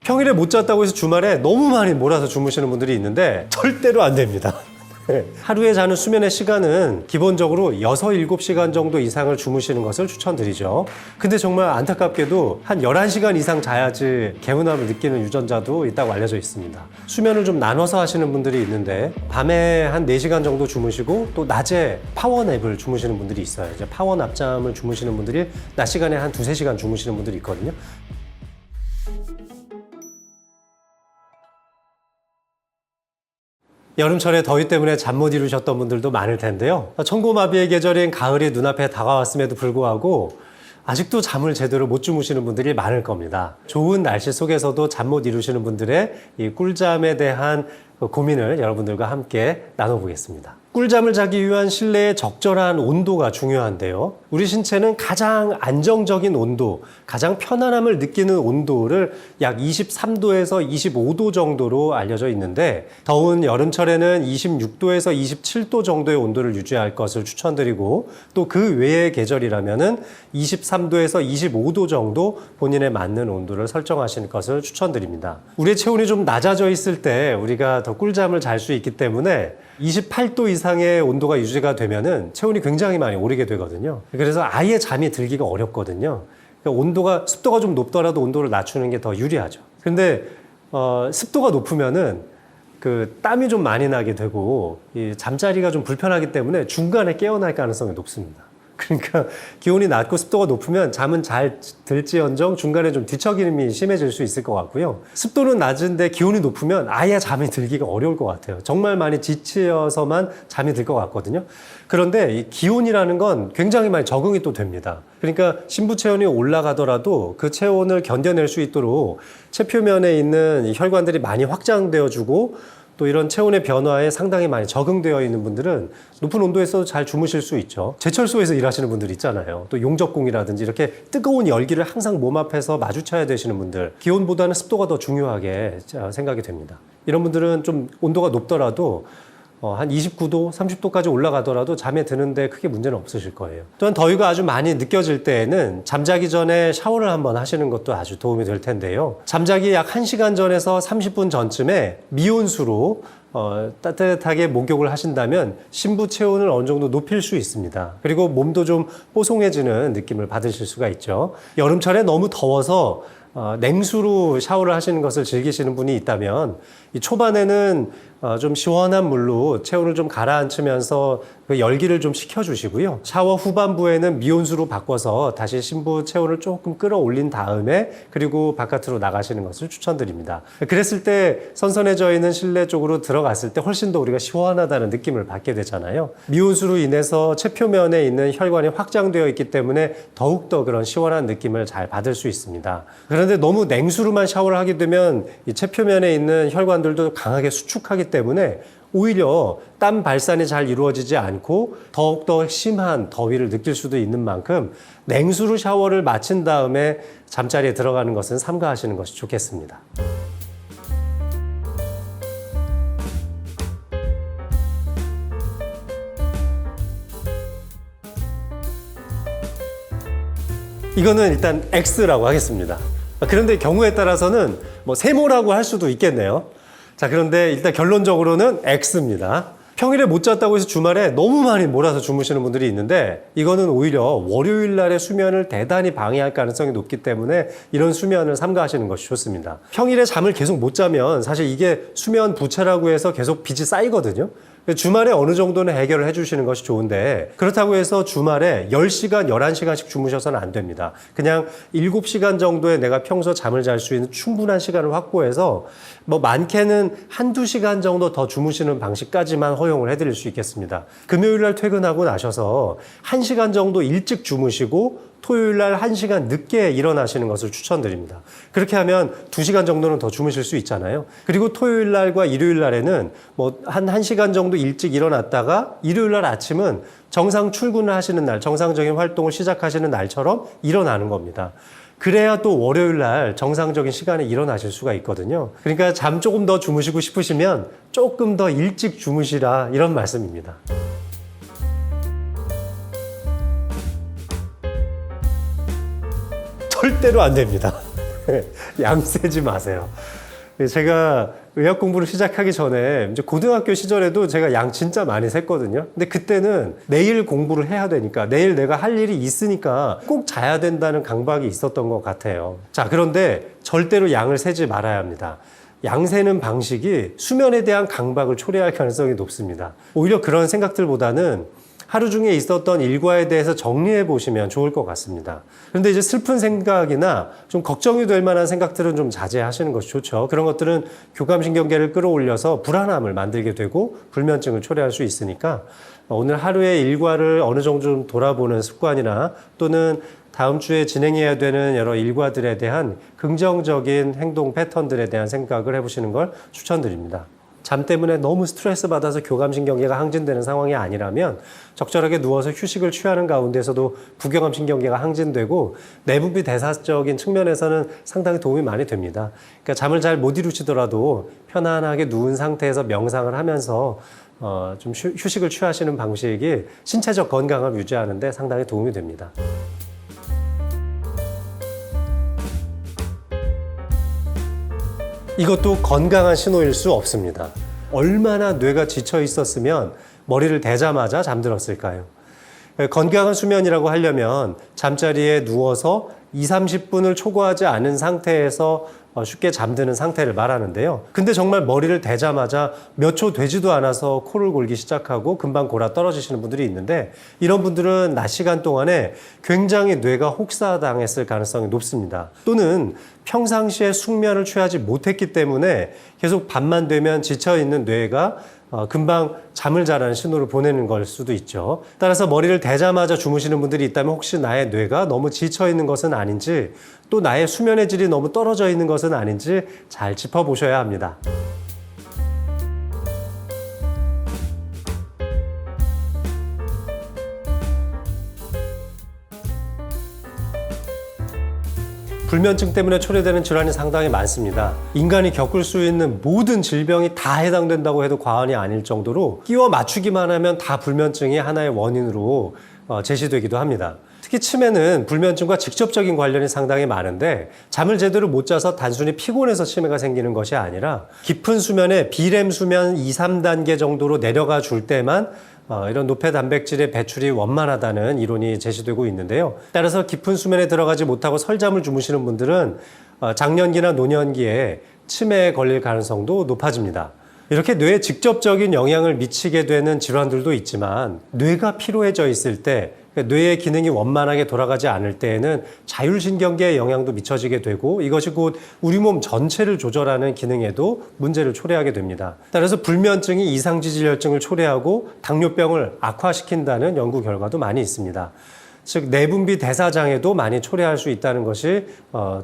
평일에 못 잤다고 해서 주말에 너무 많이 몰아서 주무시는 분들이 있는데 절대로 안 됩니다. 하루에 자는 수면의 시간은 기본적으로 6, 7시간 정도 이상을 주무시는 것을 추천드리죠. 근데 정말 안타깝게도 한 11시간 이상 자야지 개운함을 느끼는 유전자도 있다고 알려져 있습니다. 수면을 좀 나눠서 하시는 분들이 있는데 밤에 한 4시간 정도 주무시고 또 낮에 파워냅을 주무시는 분들이 있어요. 이제 파워 낮잠을 주무시는 분들이 낮 시간에 한 2, 3시간 주무시는 분들이 있거든요. 여름철에 더위 때문에 잠 못 이루셨던 분들도 많을 텐데요. 천고마비의 계절인 가을이 눈앞에 다가왔음에도 불구하고 아직도 잠을 제대로 못 주무시는 분들이 많을 겁니다. 좋은 날씨 속에서도 잠 못 이루시는 분들의 이 꿀잠에 대한 고민을 여러분들과 함께 나눠보겠습니다. 꿀잠을 자기 위한 실내의 적절한 온도가 중요한데요. 우리 신체는 가장 안정적인 온도, 가장 편안함을 느끼는 온도를 약 23도에서 25도 정도로 알려져 있는데 더운 여름철에는 26도에서 27도 정도의 온도를 유지할 것을 추천드리고 또 그 외의 계절이라면은 23도에서 25도 정도 본인에 맞는 온도를 설정하시는 것을 추천드립니다. 우리의 체온이 좀 낮아져 있을 때 우리가 더 꿀잠을 잘 수 있기 때문에 28도 이상의 온도가 유지가 되면은 체온이 굉장히 많이 오르게 되거든요. 그래서 아예 잠이 들기가 어렵거든요. 그러니까 온도가, 습도가 좀 높더라도 온도를 낮추는 게 더 유리하죠. 근데 습도가 높으면은 그 땀이 좀 많이 나게 되고 이 잠자리가 좀 불편하기 때문에 중간에 깨어날 가능성이 높습니다. 그러니까 기온이 낮고 습도가 높으면 잠은 잘 들지언정 중간에 좀 뒤척임이 심해질 수 있을 것 같고요. 습도는 낮은데 기온이 높으면 아예 잠이 들기가 어려울 것 같아요. 정말 많이 지치어서만 잠이 들 것 같거든요. 그런데 이 기온이라는 건 굉장히 많이 적응이 또 됩니다. 그러니까 신부 체온이 올라가더라도 그 체온을 견뎌낼 수 있도록 체표면에 있는 혈관들이 많이 확장되어 주고 또 이런 체온의 변화에 상당히 많이 적응되어 있는 분들은 높은 온도에서도 잘 주무실 수 있죠. 제철소에서 일하시는 분들 있잖아요. 또 용접공이라든지 이렇게 뜨거운 열기를 항상 몸 앞에서 마주쳐야 되시는 분들, 기온보다는 습도가 더 중요하게 생각이 됩니다. 이런 분들은 좀 온도가 높더라도 한 29도, 30도까지 올라가더라도 잠에 드는데 크게 문제는 없으실 거예요. 또한 더위가 아주 많이 느껴질 때에는 잠자기 전에 샤워를 한번 하시는 것도 아주 도움이 될 텐데요. 잠자기 약 1시간 전에서 30분 전쯤에 미온수로 따뜻하게 목욕을 하신다면 신부 체온을 어느 정도 높일 수 있습니다. 그리고 몸도 좀 뽀송해지는 느낌을 받으실 수가 있죠. 여름철에 너무 더워서 냉수로 샤워를 하시는 것을 즐기시는 분이 있다면 이 초반에는 좀 시원한 물로 체온을 좀 가라앉히면서 그 열기를 좀 식혀주시고요. 샤워 후반부에는 미온수로 바꿔서 다시 신부 체온을 조금 끌어올린 다음에 그리고 바깥으로 나가시는 것을 추천드립니다. 그랬을 때 선선해져 있는 실내 쪽으로 들어갔을 때 훨씬 더 우리가 시원하다는 느낌을 받게 되잖아요. 미온수로 인해서 체표면에 있는 혈관이 확장되어 있기 때문에 더욱더 그런 시원한 느낌을 잘 받을 수 있습니다. 그런데 너무 냉수로만 샤워를 하게 되면 이 체표면에 있는 혈관들도 강하게 수축하기 때문에 오히려 땀 발산이 잘 이루어지지 않고 더욱더 심한 더위를 느낄 수도 있는 만큼 냉수로 샤워를 마친 다음에 잠자리에 들어가는 것은 삼가하시는 것이 좋겠습니다. 이거는 일단 X라고 하겠습니다. 그런데 경우에 따라서는 뭐 세모라고 할 수도 있겠네요. 자, 그런데 일단 결론적으로는 X입니다. 평일에 못 잤다고 해서 주말에 너무 많이 몰아서 주무시는 분들이 있는데 이거는 오히려 월요일 날의 수면을 대단히 방해할 가능성이 높기 때문에 이런 수면을 삼가하시는 것이 좋습니다. 평일에 잠을 계속 못 자면 사실 이게 수면 부채라고 해서 계속 빚이 쌓이거든요. 주말에 어느 정도는 해결을 해주시는 것이 좋은데 그렇다고 해서 주말에 10시간, 11시간씩 주무셔서는 안 됩니다. 그냥 7시간 정도의 내가 평소 잠을 잘 수 있는 충분한 시간을 확보해서 뭐 많게는 한두 시간 정도 더 주무시는 방식까지만 허용을 해드릴 수 있겠습니다. 금요일 날 퇴근하고 나셔서 1시간 정도 일찍 주무시고 토요일 날 1시간 늦게 일어나시는 것을 추천드립니다. 그렇게 하면 2시간 정도는 더 주무실 수 있잖아요. 그리고 토요일 날과 일요일 날에는 뭐 한 1시간 정도 일찍 일어났다가 일요일 날 아침은 정상 출근을 하시는 날, 정상적인 활동을 시작하시는 날처럼 일어나는 겁니다. 그래야 또 월요일 날 정상적인 시간에 일어나실 수가 있거든요. 그러니까 잠 조금 더 주무시고 싶으시면 조금 더 일찍 주무시라 이런 말씀입니다. 절대로 안 됩니다. 양 세지 마세요. 제가 의학 공부를 시작하기 전에 이제 고등학교 시절에도 제가 양 진짜 많이 샜거든요. 근데 그때는 내일 공부를 해야 되니까, 내일 내가 할 일이 있으니까 꼭 자야 된다는 강박이 있었던 것 같아요. 자, 그런데 절대로 양을 세지 말아야 합니다. 양 세는 방식이 수면에 대한 강박을 초래할 가능성이 높습니다. 오히려 그런 생각들보다는 하루 중에 있었던 일과에 대해서 정리해 보시면 좋을 것 같습니다. 그런데 이제 슬픈 생각이나 좀 걱정이 될 만한 생각들은 좀 자제하시는 것이 좋죠. 그런 것들은 교감신경계를 끌어올려서 불안함을 만들게 되고 불면증을 초래할 수 있으니까 오늘 하루의 일과를 어느 정도 좀 돌아보는 습관이나 또는 다음 주에 진행해야 되는 여러 일과들에 대한 긍정적인 행동 패턴들에 대한 생각을 해보시는 걸 추천드립니다. 잠 때문에 너무 스트레스 받아서 교감신경계가 항진되는 상황이 아니라면 적절하게 누워서 휴식을 취하는 가운데서도 부교감신경계가 항진되고 내분비 대사적인 측면에서는 상당히 도움이 많이 됩니다. 그러니까 잠을 잘 못 이루시더라도 편안하게 누운 상태에서 명상을 하면서 좀 휴식을 취하시는 방식이 신체적 건강을 유지하는 데 상당히 도움이 됩니다. 이것도 건강한 신호일 수 없습니다. 얼마나 뇌가 지쳐 있었으면 머리를 대자마자 잠들었을까요? 건강한 수면이라고 하려면 잠자리에 누워서 20-30분을 초과하지 않은 상태에서 쉽게 잠드는 상태를 말하는데요. 근데 정말 머리를 대자마자 몇 초 되지도 않아서 코를 골기 시작하고 금방 골아 떨어지시는 분들이 있는데 이런 분들은 낮 시간 동안에 굉장히 뇌가 혹사당했을 가능성이 높습니다. 또는 평상시에 숙면을 취하지 못했기 때문에 계속 밤만 되면 지쳐있는 뇌가 금방 잠을 자라는 신호를 보내는 걸 수도 있죠. 따라서 머리를 대자마자 주무시는 분들이 있다면 혹시 나의 뇌가 너무 지쳐 있는 것은 아닌지 또 나의 수면의 질이 너무 떨어져 있는 것은 아닌지 잘 짚어보셔야 합니다. 불면증 때문에 초래되는 질환이 상당히 많습니다. 인간이 겪을 수 있는 모든 질병이 다 해당된다고 해도 과언이 아닐 정도로 끼워 맞추기만 하면 다 불면증이 하나의 원인으로 제시되기도 합니다. 특히 치매는 불면증과 직접적인 관련이 상당히 많은데 잠을 제대로 못 자서 단순히 피곤해서 치매가 생기는 것이 아니라 깊은 수면에 비렘 수면 2-3단계 정도로 내려가 줄 때만 이런 노폐 단백질의 배출이 원만하다는 이론이 제시되고 있는데요. 따라서 깊은 수면에 들어가지 못하고 설잠을 주무시는 분들은 장년기나 노년기에 치매에 걸릴 가능성도 높아집니다. 이렇게 뇌에 직접적인 영향을 미치게 되는 질환들도 있지만 뇌가 피로해져 있을 때 뇌의 기능이 원만하게 돌아가지 않을 때에는 자율신경계에 영향도 미쳐지게 되고 이것이 곧 우리 몸 전체를 조절하는 기능에도 문제를 초래하게 됩니다. 따라서 불면증이 이상지질혈증을 초래하고 당뇨병을 악화시킨다는 연구 결과도 많이 있습니다. 즉 내분비 대사장애도 많이 초래할 수 있다는 것이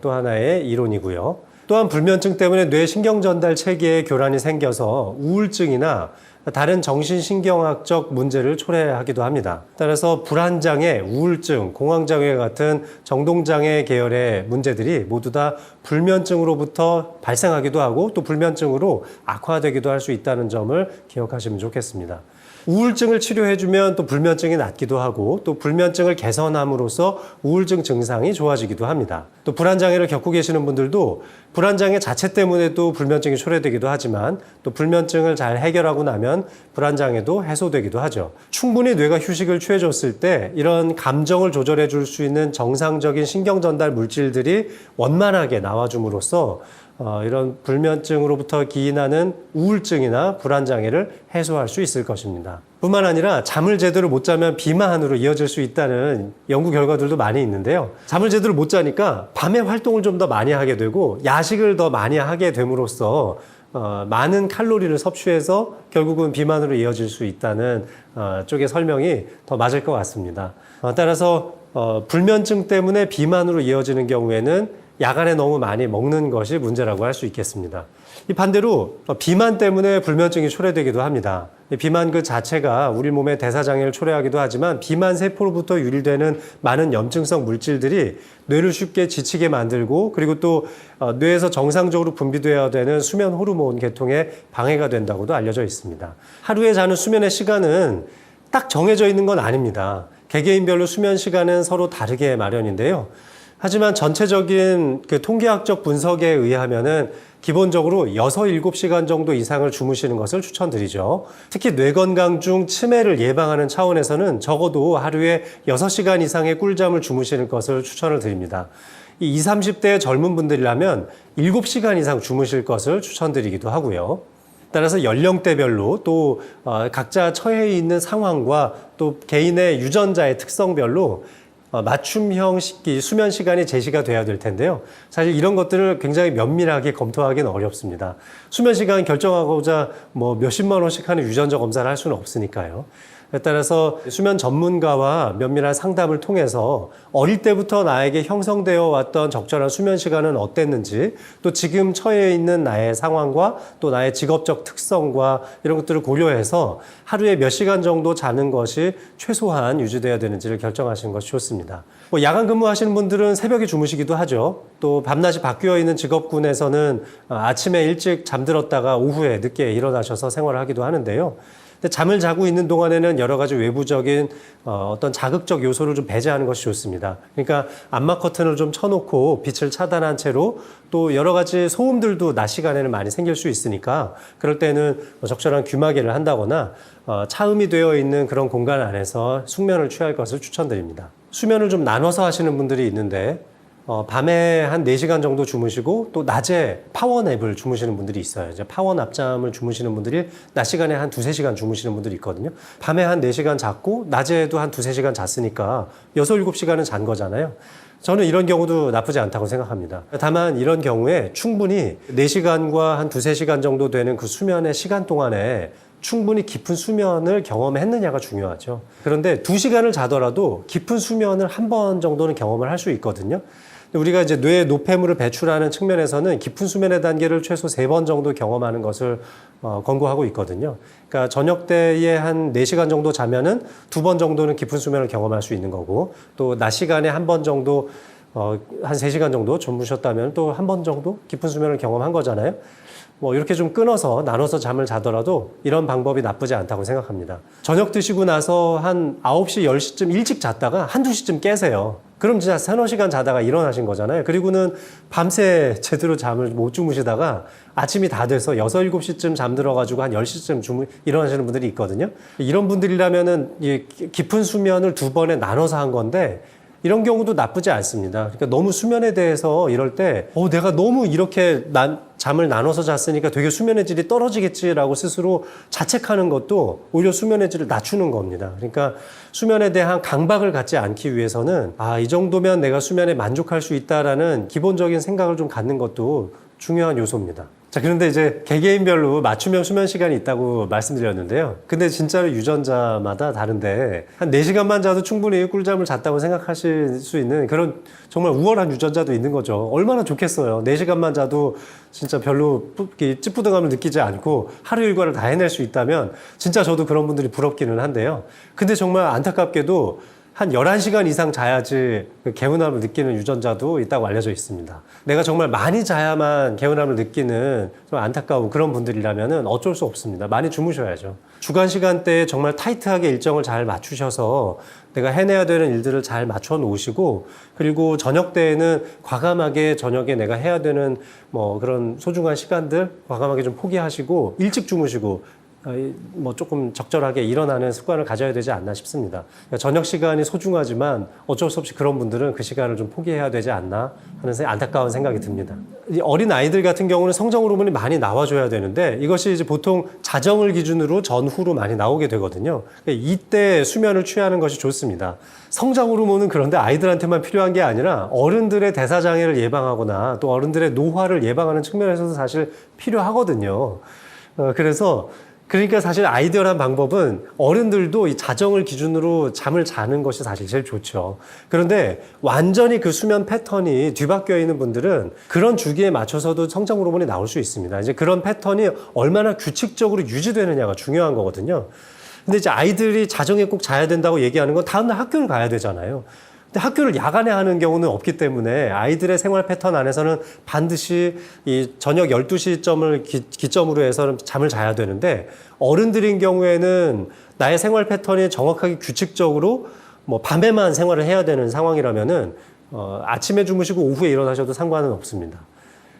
또 하나의 이론이고요. 또한 불면증 때문에 뇌 신경전달 체계에 교란이 생겨서 우울증이나 다른 정신신경학적 문제를 초래하기도 합니다. 따라서 불안장애, 우울증, 공황장애 같은 정동장애 계열의 문제들이 모두 다 불면증으로부터 발생하기도 하고 또 불면증으로 악화되기도 할 수 있다는 점을 기억하시면 좋겠습니다. 우울증을 치료해주면 또 불면증이 낫기도 하고 또 불면증을 개선함으로써 우울증 증상이 좋아지기도 합니다. 또 불안장애를 겪고 계시는 분들도 불안장애 자체 때문에도 불면증이 초래되기도 하지만 또 불면증을 잘 해결하고 나면 불안장애도 해소되기도 하죠. 충분히 뇌가 휴식을 취해줬을 때 이런 감정을 조절해 줄 수 있는 정상적인 신경전달 물질들이 원만하게 나와줌으로써 이런 불면증으로부터 기인하는 우울증이나 불안장애를 해소할 수 있을 것입니다. 뿐만 아니라 잠을 제대로 못 자면 비만으로 이어질 수 있다는 연구 결과들도 많이 있는데요. 잠을 제대로 못 자니까 밤에 활동을 좀 더 많이 하게 되고 야식을 더 많이 하게 됨으로써 많은 칼로리를 섭취해서 결국은 비만으로 이어질 수 있다는 쪽의 설명이 더 맞을 것 같습니다. 따라서 불면증 때문에 비만으로 이어지는 경우에는 야간에 너무 많이 먹는 것이 문제라고 할 수 있겠습니다. 이 반대로 비만 때문에 불면증이 초래되기도 합니다. 비만 그 자체가 우리 몸의 대사장애를 초래하기도 하지만 비만 세포로부터 유출되는 많은 염증성 물질들이 뇌를 쉽게 지치게 만들고 그리고 또 뇌에서 정상적으로 분비되어야 되는 수면 호르몬 계통에 방해가 된다고도 알려져 있습니다. 하루에 자는 수면의 시간은 딱 정해져 있는 건 아닙니다. 개개인별로 수면 시간은 서로 다르게 마련인데요. 하지만 전체적인 그 통계학적 분석에 의하면은 기본적으로 6, 7시간 정도 이상을 주무시는 것을 추천드리죠. 특히 뇌 건강 중 치매를 예방하는 차원에서는 적어도 하루에 6시간 이상의 꿀잠을 주무시는 것을 추천을 드립니다. 이 20, 30대 젊은 분들이라면 7시간 이상 주무실 것을 추천드리기도 하고요. 따라서 연령대별로 또 각자 처해 있는 상황과 또 개인의 유전자의 특성별로 맞춤형 수면 시간이 제시가 돼야 될 텐데요. 사실 이런 것들을 굉장히 면밀하게 검토하기는 어렵습니다. 수면 시간 결정하고자 뭐 몇십만 원씩 하는 유전자 검사를 할 수는 없으니까요. 따라서 수면 전문가와 면밀한 상담을 통해서 어릴 때부터 나에게 형성되어 왔던 적절한 수면 시간은 어땠는지, 또 지금 처해 있는 나의 상황과 또 나의 직업적 특성과 이런 것들을 고려해서 하루에 몇 시간 정도 자는 것이 최소한 유지돼야 되는지를 결정하시는 것이 좋습니다. 야간 근무하시는 분들은 새벽에 주무시기도 하죠. 또 밤낮이 바뀌어 있는 직업군에서는 아침에 일찍 잠들었다가 오후에 늦게 일어나셔서 생활을 하기도 하는데요. 잠을 자고 있는 동안에는 여러 가지 외부적인 어떤 자극적 요소를 좀 배제하는 것이 좋습니다. 그러니까 암막 커튼을 좀 쳐놓고 빛을 차단한 채로 또 여러 가지 소음들도 낮 시간에는 많이 생길 수 있으니까 그럴 때는 적절한 귀마개를 한다거나 차음이 되어 있는 그런 공간 안에서 숙면을 취할 것을 추천드립니다. 수면을 좀 나눠서 하시는 분들이 있는데 밤에 한 4시간 정도 주무시고 또 낮에 파워냅을 주무시는 분들이 있어요. 이제 파워납잠을 주무시는 분들이 낮 시간에 한 2-3시간 주무시는 분들이 있거든요. 밤에 한 4시간 잤고 낮에도 한 2-3시간 잤으니까 6-7시간은 잔 거잖아요. 저는 이런 경우도 나쁘지 않다고 생각합니다. 다만 이런 경우에 충분히 4시간과 한 2-3시간 정도 되는 그 수면의 시간 동안에 충분히 깊은 수면을 경험했느냐가 중요하죠. 그런데 2시간을 자더라도 깊은 수면을 한 번 정도는 경험을 할 수 있거든요. 우리가 이제 뇌에 노폐물을 배출하는 측면에서는 깊은 수면의 단계를 최소 3번 정도 경험하는 것을 권고하고 있거든요. 그러니까 저녁 때에 한 4시간 정도 자면은 2번 정도는 깊은 수면을 경험할 수 있는 거고, 또 낮 시간에 한 번 정도 한 3시간 정도 주무셨다면 또 한 번 정도 깊은 수면을 경험한 거잖아요. 이렇게 좀 끊어서 나눠서 잠을 자더라도 이런 방법이 나쁘지 않다고 생각합니다. 저녁 드시고 나서 한 9시, 10시쯤 일찍 잤다가 한두 시쯤 깨세요. 그럼 진짜 3-4시간 자다가 일어나신 거잖아요. 그리고는 밤새 제대로 잠을 못 주무시다가 아침이 다 돼서 6, 7시쯤 잠들어가지고 한 10시쯤 일어나시는 분들이 있거든요. 이런 분들이라면은 깊은 수면을 2번에 나눠서 한 건데 이런 경우도 나쁘지 않습니다. 그러니까 너무 수면에 대해서 이럴 때 내가 너무 이렇게 잠을 나눠서 잤으니까 되게 수면의 질이 떨어지겠지라고 스스로 자책하는 것도 오히려 수면의 질을 낮추는 겁니다. 그러니까 수면에 대한 강박을 갖지 않기 위해서는 이 정도면 내가 수면에 만족할 수 있다라는 기본적인 생각을 좀 갖는 것도 중요한 요소입니다. 자, 그런데 이제 개개인별로 맞춤형 수면 시간이 있다고 말씀드렸는데요. 근데 진짜로 유전자마다 다른데 한 4시간만 자도 충분히 꿀잠을 잤다고 생각하실 수 있는 그런 정말 우월한 유전자도 있는 거죠. 얼마나 좋겠어요. 4시간만 자도 진짜 별로 찌뿌둥함을 느끼지 않고 하루 일과를 다 해낼 수 있다면 진짜 저도 그런 분들이 부럽기는 한데요. 근데 정말 안타깝게도 한 11시간 이상 자야지 개운함을 느끼는 유전자도 있다고 알려져 있습니다. 내가 정말 많이 자야만 개운함을 느끼는 좀 안타까운 그런 분들이라면 어쩔 수 없습니다. 많이 주무셔야죠. 주간 시간대에 정말 타이트하게 일정을 잘 맞추셔서 내가 해내야 되는 일들을 잘 맞춰 놓으시고, 그리고 저녁 때에는 과감하게 저녁에 내가 해야 되는 그런 소중한 시간들 과감하게 좀 포기하시고 일찍 주무시고 조금 적절하게 일어나는 습관을 가져야 되지 않나 싶습니다. 그러니까 저녁 시간이 소중하지만 어쩔 수 없이 그런 분들은 그 시간을 좀 포기해야 되지 않나 하는 안타까운 생각이 듭니다. 어린 아이들 같은 경우는 성장 호르몬이 많이 나와줘야 되는데 이것이 이제 보통 자정을 기준으로 전후로 많이 나오게 되거든요. 그러니까 이때 수면을 취하는 것이 좋습니다. 성장 호르몬은 그런데 아이들한테만 필요한 게 아니라 어른들의 대사장애를 예방하거나 또 어른들의 노화를 예방하는 측면에서도 사실 필요하거든요. 그러니까 사실 아이디어란 방법은 어른들도 이 자정을 기준으로 잠을 자는 것이 사실 제일 좋죠. 그런데 완전히 그 수면 패턴이 뒤바뀌어 있는 분들은 그런 주기에 맞춰서도 성장 호르몬이 나올 수 있습니다. 이제 그런 패턴이 얼마나 규칙적으로 유지되느냐가 중요한 거거든요. 근데 이제 아이들이 자정에 꼭 자야 된다고 얘기하는 건 다음날 학교를 가야 되잖아요. 근데 학교를 야간에 하는 경우는 없기 때문에 아이들의 생활 패턴 안에서는 반드시 이 저녁 12시점을 기점으로 해서 잠을 자야 되는데, 어른들인 경우에는 나의 생활 패턴이 정확하게 규칙적으로 밤에만 생활을 해야 되는 상황이라면은 아침에 주무시고 오후에 일어나셔도 상관은 없습니다.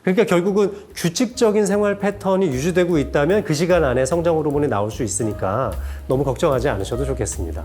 그러니까 결국은 규칙적인 생활 패턴이 유지되고 있다면 그 시간 안에 성장 호르몬이 나올 수 있으니까 너무 걱정하지 않으셔도 좋겠습니다.